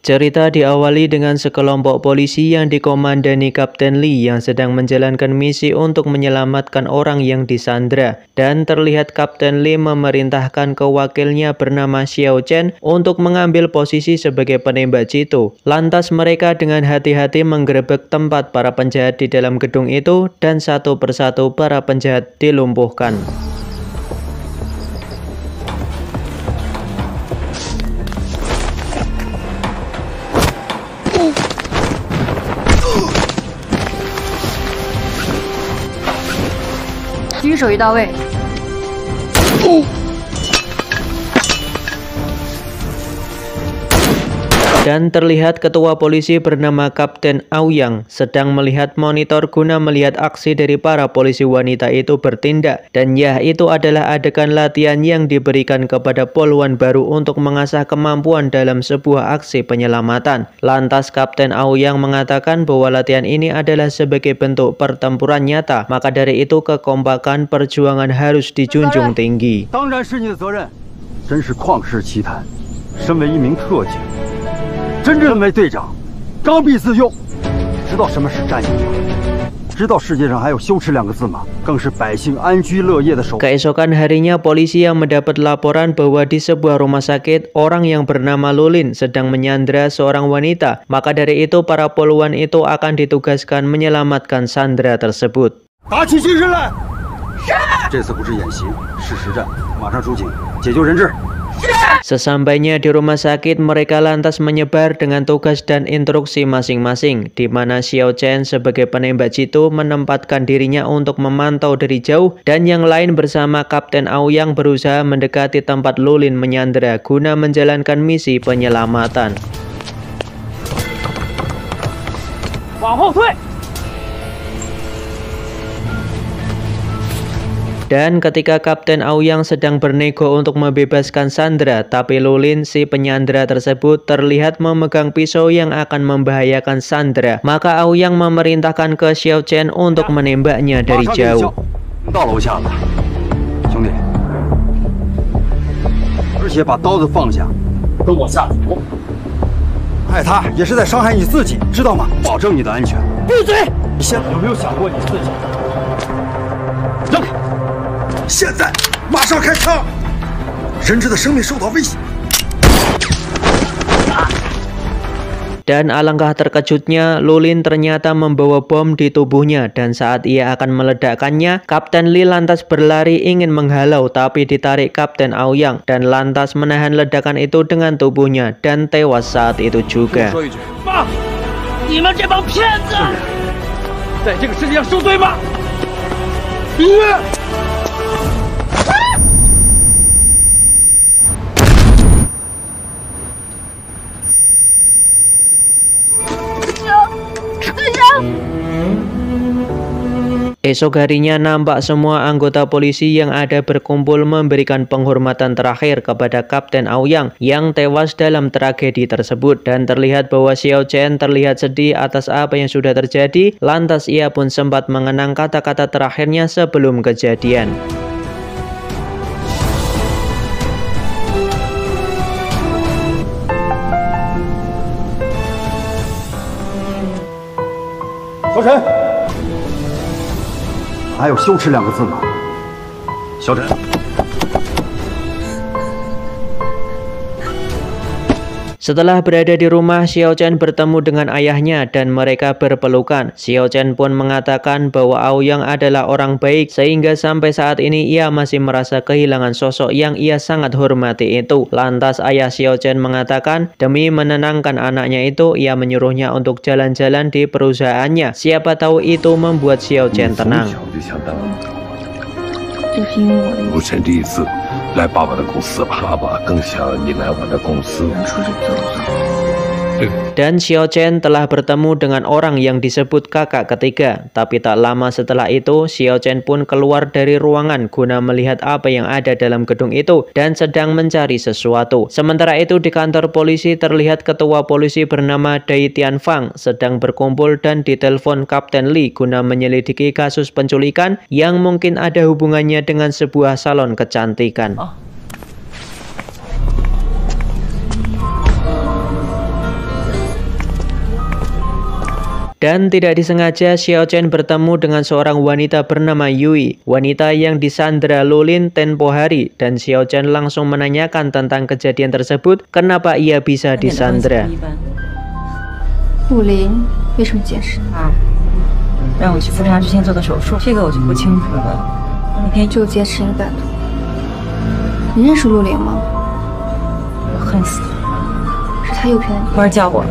Cerita diawali dengan sekelompok polisi yang dikomandani Kapten Lee yang sedang menjalankan misi untuk menyelamatkan orang yang disandra. Dan terlihat Kapten Lee memerintahkan ke wakilnya bernama Xiao Chen untuk mengambil posisi sebagai penembak jitu. Lantas mereka dengan hati-hati menggerebek tempat para penjahat di dalam gedung itu dan satu persatu para penjahat dilumpuhkan.狙手一到位。 Dan terlihat ketua polisi bernama Kapten Aoyang sedang melihat monitor guna melihat aksi dari para polisi wanita itu bertindak. Dan ya, itu adalah adegan latihan yang diberikan kepada poluan baru untuk mengasah kemampuan dalam sebuah aksi penyelamatan. Lantas Kapten Aoyang mengatakan bahwa latihan ini adalah sebagai bentuk pertempuran nyata. Maka dari itu kekompakan perjuangan harus dijunjung tinggi. 真正为队长，刚愎自用，知道什么是战役吗？知道世界上还有羞耻2个字吗？更是百姓安居乐业的守。 Keesokan harinya polisi yang mendapat laporan bahwa di sebuah rumah sakit orang yang bernama Lulin sedang menyandra seorang wanita. Maka dari itu para poluan itu akan ditugaskan menyelamatkan sandera tersebut. 打起精神来！是。这次不是演习，是实战，马上出警解救人质。 Sesampainya di rumah sakit, mereka lantas menyebar dengan tugas dan instruksi masing-masing, di mana Xiao Chen sebagai penembak jitu menempatkan dirinya untuk memantau dari jauh, dan yang lain bersama Kapten Aoyang berusaha mendekati tempat Lulin menyandera guna menjalankan misi penyelamatan. Dan ketika Kapten Aoyang sedang bernego untuk membebaskan sandera, tapi Lulin si penyandera tersebut terlihat memegang pisau yang akan membahayakan sandera. Maka Aoyang memerintahkan ke Xiao Chen untuk menembaknya dari jauh. 到楼下了，兄弟，而且把刀子放下，跟我下厨。害他也是在伤害你自己，知道吗？保证你的安全。闭嘴！你现在有没有想过你自己？扔开！ 现在，马上开枪！人质的生命受到威胁。 Dan alangkah terkejutnya, Lulin ternyata membawa bom di tubuhnya dan saat ia akan meledakkannya, Kapten Lee lantas berlari ingin menghalau tapi ditarik Kapten Aoyang dan lantas menahan ledakan itu dengan tubuhnya dan tewas saat itu juga. 妈，你们这帮骗子，在这个世界上受罪吗？ Esok harinya nampak semua anggota polisi yang ada berkumpul memberikan penghormatan terakhir kepada Kapten Aoyang yang tewas dalam tragedi tersebut. Dan terlihat bahwa Xiao Chen terlihat sedih atas apa yang sudah terjadi. Lantas ia pun sempat mengenang kata-kata terakhirnya sebelum kejadian. Xiao Chen。 还有羞耻2个字吗？小陈。 Setelah berada di rumah, Xiao Chen bertemu dengan ayahnya dan mereka berpelukan. Xiao Chen pun mengatakan bahwa Aoyang adalah orang baik sehingga sampai saat ini ia masih merasa kehilangan sosok yang ia sangat hormati itu. Lantas ayah Xiao Chen mengatakan demi menenangkan anaknya itu, ia menyuruhnya untuk jalan-jalan di perusahaannya. Siapa tahu itu membuat Xiao Chen tenang. 来爸爸的公司吧，爸爸更想你来我的公司。出去走走。 Dan Xiao Chen telah bertemu dengan orang yang disebut kakak ketiga. Tapi tak lama setelah itu, Xiao Chen pun keluar dari ruangan guna melihat apa yang ada dalam gedung itu dan sedang mencari sesuatu. Sementara itu di kantor polisi terlihat ketua polisi bernama Dai Tianfang sedang berkumpul dan ditelepon Kapten Lee guna menyelidiki kasus penculikan yang mungkin ada hubungannya dengan sebuah salon kecantikan. Dan tidak disengaja Xiao Chen bertemu dengan seorang wanita bernama Yui, wanita yang disandra Lulin tempo hari, dan Xiao Chen langsung menanyakan tentang kejadian tersebut, kenapa ia bisa disandra. Lulin, 为什么解释？让我去复查之前做的手术，这个我就不清楚了。那天就劫持一个歹徒。你认识陆林吗？我恨死他，是他诱骗了你。会儿叫我。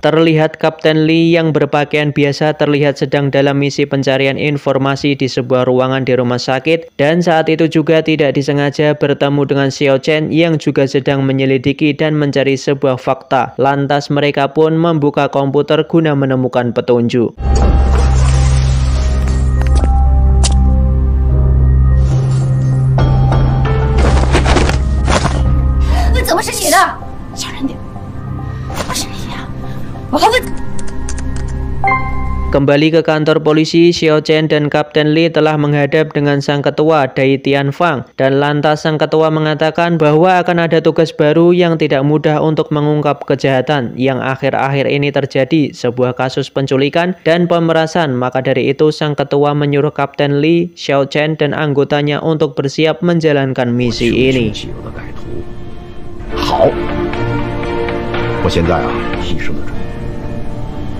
Terlihat Kapten Lee yang berpakaian biasa terlihat sedang dalam misi pencarian informasi di sebuah ruangan di rumah sakit, dan saat itu juga tidak disengaja bertemu dengan Xiao Chen yang juga sedang menyelidiki dan mencari sebuah fakta. Lantas mereka pun membuka komputer guna menemukan petunjuk. Kembali ke kantor polisi, Xiao Chen dan Kapten Lee telah menghadap dengan sang ketua Dai Tianfang, dan lantas sang ketua mengatakan bahwa akan ada tugas baru yang tidak mudah untuk mengungkap kejahatan yang akhir-akhir ini terjadi, sebuah kasus penculikan dan pemerasan. Maka dari itu sang ketua menyuruh Kapten Lee, Xiao Chen dan anggotanya untuk bersiap menjalankan misi ini. 好，我现在提升了。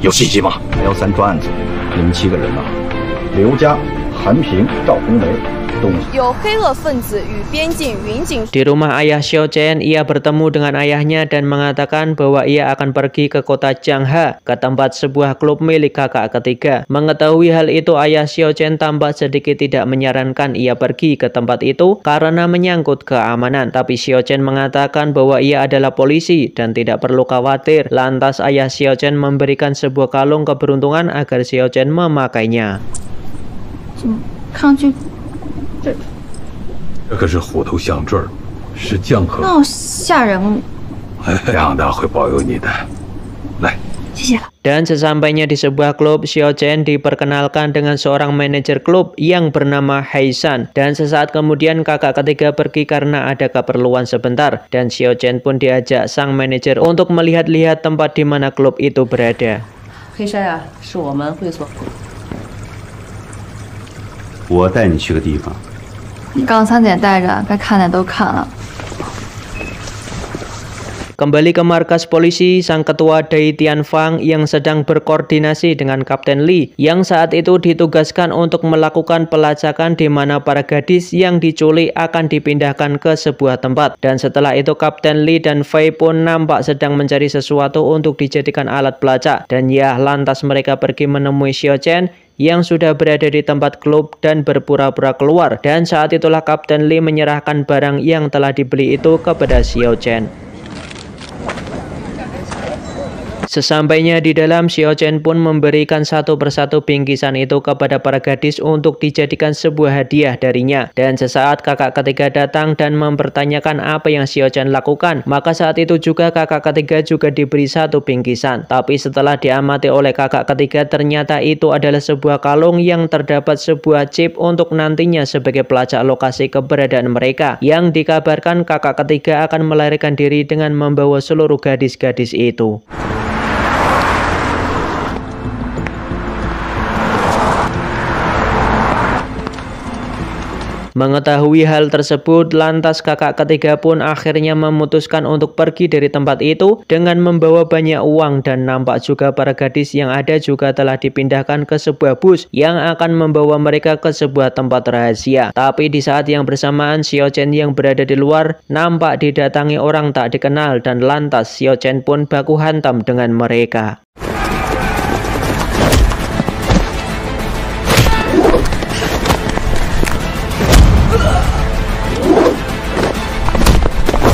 有信息吗？113专案组，你们7个人呢？刘佳、韩平、赵红梅，有黑恶分子与边境民警。 Di rumah ayah Xiao Chen, ia bertemu dengan ayahnya dan mengatakan bahwa ia akan pergi ke kota Changha, ke tempat sebuah klub milik kakak ketiga. Mengetahui hal itu, ayah Xiao Chen tampak sedikit tidak menyarankan ia pergi ke tempat itu karena menyangkut keamanan. Tapi Xiao Chen mengatakan bahwa ia adalah polisi dan tidak perlu khawatir. Lantas ayah Xiao Chen memberikan sebuah kalung keberuntungan agar Xiao Chen memakainya. 看上去。 这可是虎头象坠，是降河。那好吓人哦！让大会保佑你的，来，谢谢了。 Dan sesampainya di sebuah klub, Xiao Chen diperkenalkan dengan seorang manajer klub yang bernama Haisan. Dan sesaat kemudian kakak ketiga pergi karena ada keperluan sebentar. Dan Xiao Chen pun diajak sang manajer untuk melihat-lihat tempat di mana klub itu berada. 黑山啊，是我们会所。我带你去个地方。 你刚3点带着，该看的都看了。 Kembali ke markas polisi, sang ketua Dai Tianfang yang sedang berkoordinasi dengan Kapten Lee yang saat itu ditugaskan untuk melakukan pelacakan di mana para gadis yang diculik akan dipindahkan ke sebuah tempat. Dan setelah itu Kapten Lee dan Fei pun nampak sedang mencari sesuatu untuk dijadikan alat pelacak. Dan ya, lantas mereka pergi menemui Xiao Chen yang sudah berada di tempat klub dan berpura-pura keluar. Dan saat itulah Kapten Lee menyerahkan barang yang telah dibeli itu kepada Xiao Chen. Sesampainya di dalam, Xiao Chen pun memberikan satu persatu bingkisan itu kepada para gadis untuk dijadikan sebuah hadiah darinya. Dan sesaat kakak ketiga datang dan mempertanyakan apa yang Xiao Chen lakukan, maka saat itu juga kakak ketiga juga diberi satu bingkisan. Tapi setelah diamati oleh kakak ketiga, ternyata itu adalah sebuah kalung yang terdapat sebuah chip untuk nantinya sebagai pelacak lokasi keberadaan mereka. Yang dikabarkan kakak ketiga akan melarikan diri dengan membawa seluruh gadis-gadis itu. Mengetahui hal tersebut, lantas kakak ketiga pun akhirnya memutuskan untuk pergi dari tempat itu dengan membawa banyak uang, dan nampak juga para gadis yang ada juga telah dipindahkan ke sebuah bus yang akan membawa mereka ke sebuah tempat rahasia. Tapi di saat yang bersamaan, Xiao Chen yang berada di luar nampak didatangi orang tak dikenal, dan lantas Xiao Chen pun baku hantam dengan mereka.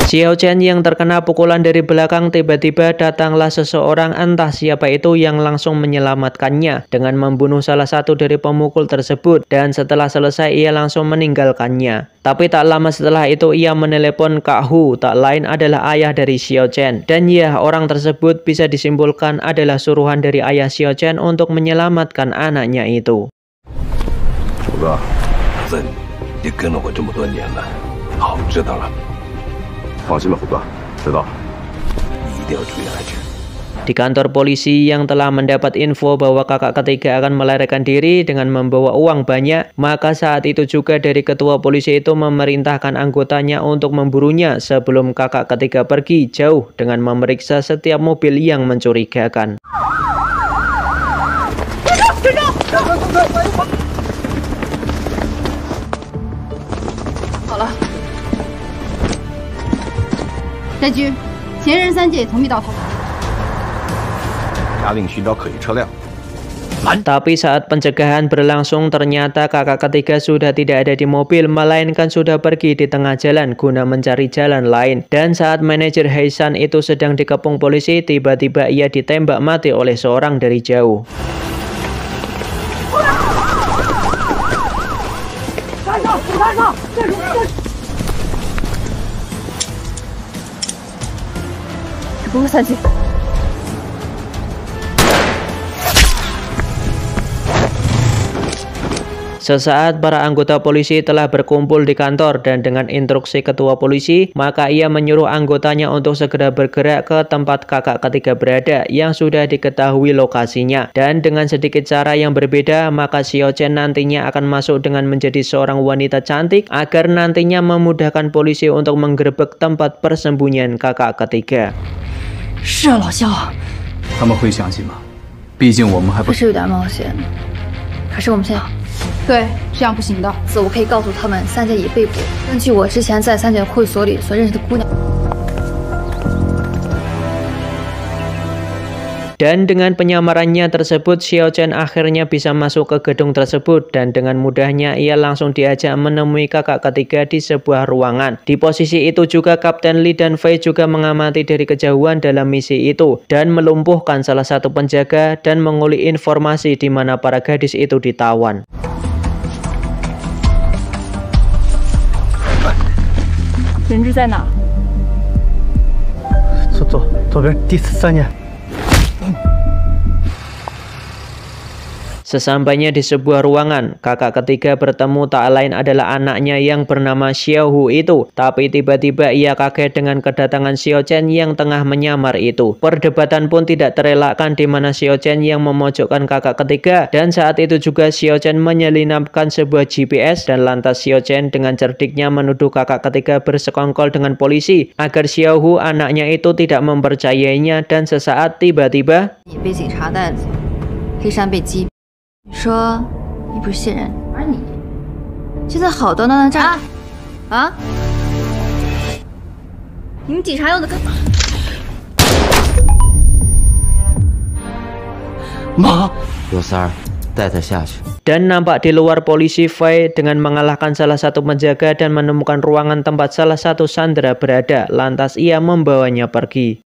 Xiao Chen yang terkena pukulan dari belakang, tiba-tiba datanglah seseorang entah siapa itu yang langsung menyelamatkannya dengan membunuh salah satu dari pemukul tersebut, dan setelah selesai ia langsung meninggalkannya. Tapi tak lama setelah itu ia menelepon Kak Hu, tak lain adalah ayah dari Xiao Chen. Dan ya, orang tersebut bisa disimpulkan adalah suruhan dari ayah Xiao Chen untuk menyelamatkan anaknya itu. 楚哥，子，你跟了我这么多年了，好，知道了。 放心吧，虎哥，知道了。你一定要注意安全。Di kantor polisi yang telah mendapat info bahwa kakak ketiga akan melarikan diri dengan membawa uang banyak, maka saat itu juga dari ketua polisi itu memerintahkan anggotanya untuk memburunya sebelum kakak ketiga pergi jauh dengan memeriksa setiap mobil yang mencurigakan. 好了，寨居，嫌疑人3姐同密到逃。 下令寻找可疑车辆。 Tapi saat pencegahan berlangsung ternyata kakak ketiga sudah tidak ada di mobil melainkan sudah pergi di tengah jalan guna mencari jalan lain. Dan saat manajer Haisan itu sedang dikepung polisi, tiba-tiba ia ditembak mati oleh seorang dari jauh. Sesaat para anggota polisi telah berkumpul di kantor dan dengan instruksi ketua polisi, maka ia menyuruh anggotanya untuk segera bergerak ke tempat kakak ketiga berada yang sudah diketahui lokasinya. Dan dengan sedikit cara yang berbeda, maka Xiao Chen nantinya akan masuk dengan menjadi seorang wanita cantik agar nantinya memudahkan polisi untuk menggerebek tempat persembunyian kakak ketiga. 是啊，老肖，他们会相信吗？毕竟我们还不是有点冒险，可是我们现在。 对，这样不行的。我可以告诉他们，3姐已被捕。根据我之前在3姐会所里所认识的姑娘。 Dan dengan penyamarannya tersebut, Xiao Chen akhirnya bisa masuk ke gedung tersebut dan dengan mudahnya ia langsung diajak menemui kakak ketiga di sebuah ruangan. Di posisi itu juga Kapten Li dan Fei juga mengamati dari kejauhan dalam misi itu dan melumpuhkan salah satu penjaga dan mengulik informasi di mana para gadis itu ditawan. 人质在哪？左边第3间。 Sesampainya di sebuah ruangan, kakak ketiga bertemu tak lain adalah anaknya yang bernama Xiao Hu itu. Tapi tiba-tiba ia kaget dengan kedatangan Xiao Chen yang tengah menyamar itu. Perdebatan pun tidak terelakkan di mana Xiao Chen yang memojokkan kakak ketiga. Dan saat itu juga Xiao Chen menyelinapkan sebuah GPS dan lantas Xiao Chen dengan cerdiknya menuduh kakak ketiga bersekongkol dengan polisi agar Xiao Hu anaknya itu tidak mempercayainya dan sesaat tiba-tiba 你说你不是线人，而你现在好端端的站啊！你们警察用的跟妈，有三儿，带他下去。 Dan nampak di luar polisi Fei dengan mengalahkan salah satu penjaga dan menemukan ruangan tempat salah satu sandera berada. Lantas ia membawanya pergi.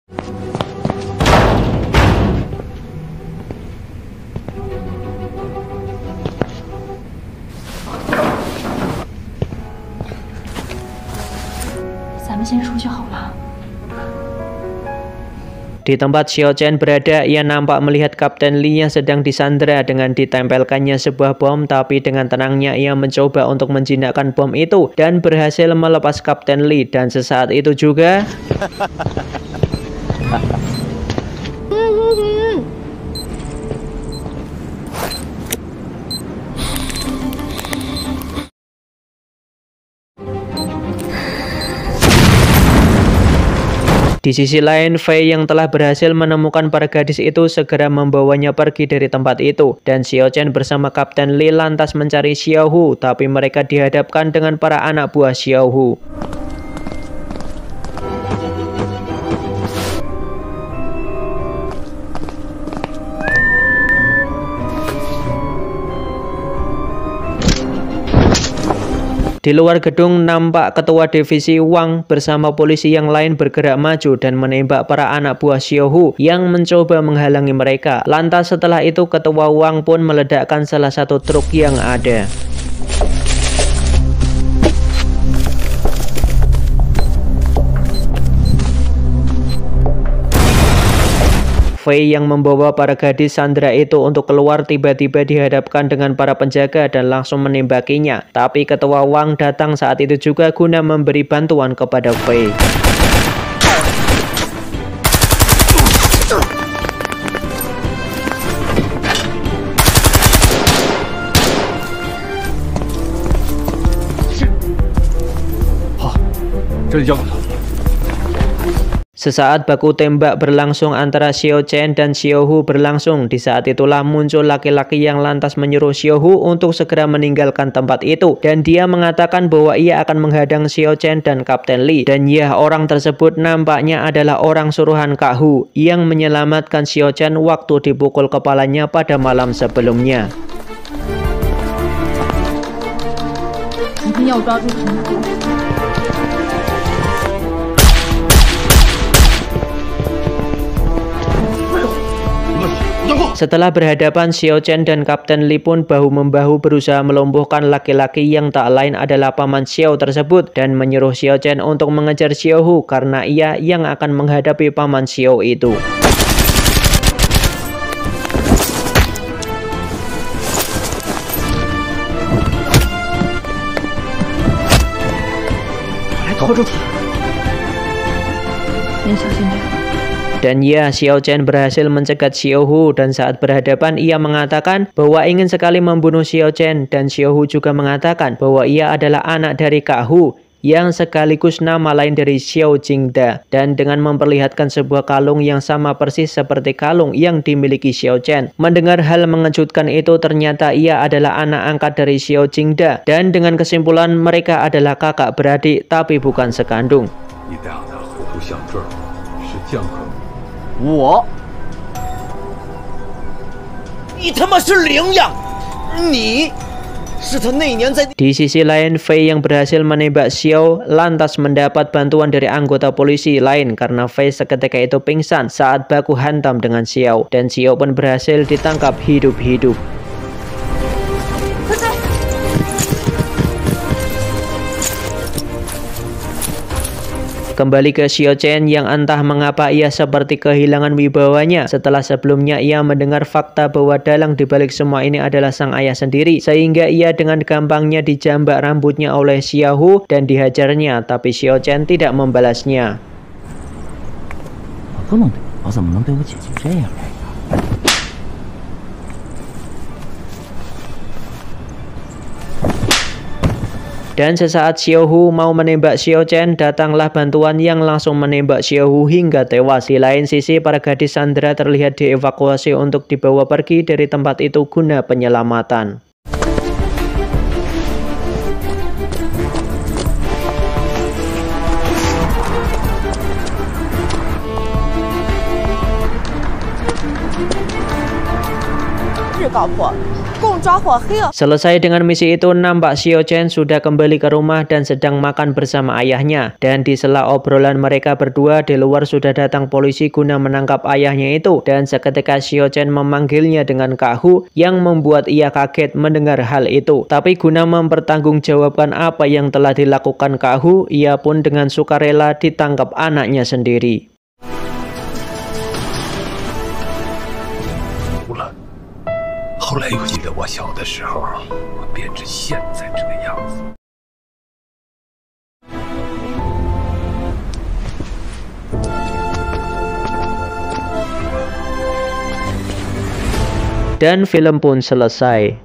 Di tempat Xiao Chen berada, ia nampak melihat Kapten Li yang sedang disandera dengan ditempelkannya sebuah bom, tapi dengan tenangnya ia mencoba untuk menjinakkan bom itu dan berhasil melepas Kapten Li dan sesaat itu juga di sisi lain, Fei yang telah berhasil menemukan para gadis itu segera membawanya pergi dari tempat itu. Dan Xiao Chen bersama Kapten Li lantas mencari Xiao Hu, tapi mereka dihadapkan dengan para anak buah Xiao Hu. Di luar gedung nampak ketua divisi Wang bersama polisi yang lain bergerak maju dan menembak para anak buah Xiao Hu yang mencoba menghalangi mereka. Lantas setelah itu ketua Wang pun meledakkan salah satu truk yang ada. Fei yang membawa para gadis sandera itu untuk keluar tiba-tiba dihadapkan dengan para penjaga dan langsung menembakinya. Tapi ketua Wang datang saat itu juga guna memberi bantuan kepada Fei. 这里交给他。 Sesaat baku tembak berlangsung antara Xiao Chen dan Xiao Hu berlangsung. Di saat itulah muncul laki-laki yang lantas menyuruh Xiao Hu untuk segera meninggalkan tempat itu. Dan dia mengatakan bahwa ia akan menghadang Xiao Chen dan Kapten Li. Dan ya, orang tersebut nampaknya adalah orang suruhan Kak Hu yang menyelamatkan Xiao Chen waktu dipukul kepalanya pada malam sebelumnya. Setelah berhadapan, Xiao Chen dan Kapten Li pun bahu-membahu berusaha melumpuhkan laki-laki yang tak lain adalah paman Xiao tersebut dan menyuruh Xiao Chen untuk mengejar Xiao Hu karena ia yang akan menghadapi paman Xiao itu. Dan ya, Xiao Chen berhasil mencegat Xiao Hu dan saat berhadapan ia mengatakan bahwa ingin sekali membunuh Xiao Chen dan Xiao Hu juga mengatakan bahwa ia adalah anak dari Kak Hu yang sekaligus nama lain dari Xiao Jingda dan dengan memperlihatkan sebuah kalung yang sama persis seperti kalung yang dimiliki Xiao Chen. Mendengar hal mengejutkan itu ternyata ia adalah anak angkat dari Xiao Jingda dan dengan kesimpulan mereka adalah kakak beradik tapi bukan sekandung. 我，你他妈是羚羊，你是他那年在。 Di sisi lain, Fei yang berhasil menembak Xiao lantas mendapat bantuan dari anggota polisi lain karena Fei seketika itu pingsan saat baku hantam dengan Xiao dan Xiao pun berhasil ditangkap hidup-hidup. Kembali ke Xiao Chen yang entah mengapa ia seperti kehilangan wibawanya setelah sebelumnya ia mendengar fakta bahwa dalang dibalik semua ini adalah sang ayah sendiri sehingga ia dengan gampangnya dijambak rambutnya oleh Xiao Hu dan dihajarnya tapi Xiao Chen tidak membalasnya. Dan sesaat Xiao Hu mau menembak Xiao Chen, datanglah bantuan yang langsung menembak Xiao Hu hingga tewas. Di lain sisi, para gadis sandera terlihat dievakuasi untuk dibawa pergi dari tempat itu guna penyelamatan. Selesai dengan misi itu, nampak Xiao Chen sudah kembali ke rumah dan sedang makan bersama ayahnya. Dan di sela obrolan mereka berdua, di luar sudah datang polisi guna menangkap ayahnya itu. Dan seketika Xiao Chen memanggilnya dengan Kak Hu yang membuat ia kaget mendengar hal itu. Tapi guna mempertanggungjawabkan apa yang telah dilakukan Kak Hu, ia pun dengan sukarela ditangkap anaknya sendiri. 后来又记得我小的时候，我变成现在这个样子。Dan film pun selesai.